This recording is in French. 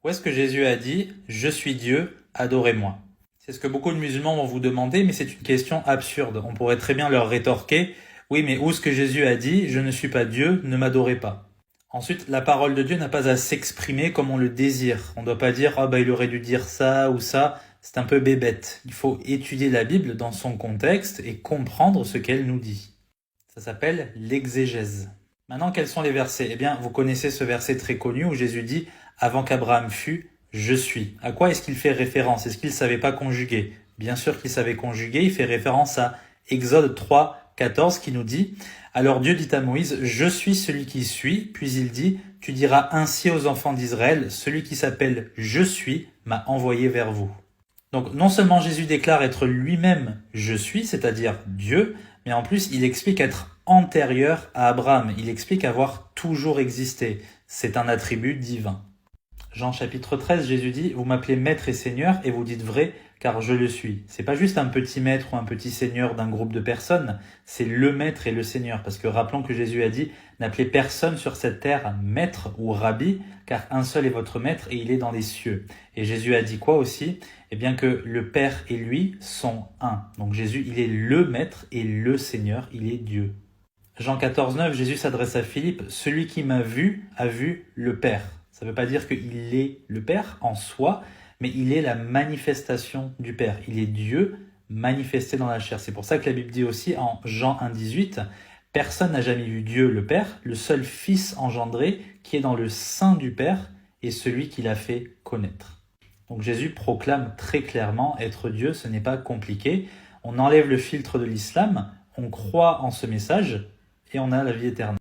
Où est-ce que Jésus a dit « Je suis Dieu, adorez-moi » ? C'est ce que beaucoup de musulmans vont vous demander, mais c'est une question absurde. On pourrait très bien leur rétorquer « Oui, mais où est-ce que Jésus a dit « Je ne suis pas Dieu, ne m'adorez pas » ?» Ensuite, la parole de Dieu n'a pas à s'exprimer comme on le désire. On ne doit pas dire « Ah il aurait dû dire ça ou ça », c'est un peu bébête. Il faut étudier la Bible dans son contexte et comprendre ce qu'elle nous dit. Ça s'appelle l'exégèse. Maintenant, quels sont les versets ? Eh bien, vous connaissez ce verset très connu où Jésus dit « Avant qu'Abraham fût, je suis ». À quoi est-ce qu'il fait référence ? Est-ce qu'il ne savait pas conjuguer ? Bien sûr qu'il savait conjuguer, il fait référence à Exode 3, 14 qui nous dit « Alors Dieu dit à Moïse, je suis celui qui suis ». Puis il dit « Tu diras ainsi aux enfants d'Israël, celui qui s'appelle je suis m'a envoyé vers vous ». Donc non seulement Jésus déclare être lui-même « je suis », c'est-à-dire Dieu, mais en plus il explique être antérieur à Abraham. Il explique avoir toujours existé. C'est un attribut divin. Jean chapitre 13, Jésus dit « Vous m'appelez maître et seigneur et vous dites vrai car je le suis ». C'est pas juste un petit maître ou un petit seigneur d'un groupe de personnes, c'est le maître et le seigneur. Parce que rappelons que Jésus a dit « N'appelez personne sur cette terre maître ou rabbi, car un seul est votre maître et il est dans les cieux ». Et Jésus a dit quoi aussi ? Eh bien que le Père et lui sont un. Donc Jésus, il est le maître et le seigneur, il est Dieu. Jean 14, 9, Jésus s'adresse à Philippe « Celui qui m'a vu a vu le Père ». Ça ne veut pas dire qu'il est le Père en soi, mais il est la manifestation du Père. Il est Dieu manifesté dans la chair. C'est pour ça que la Bible dit aussi en Jean 1, 18, « Personne n'a jamais vu Dieu le Père, le seul Fils engendré qui est dans le sein du Père et celui qui l'a fait connaître. » Donc Jésus proclame très clairement être Dieu, ce n'est pas compliqué. On enlève le filtre de l'islam, on croit en ce message et on a la vie éternelle.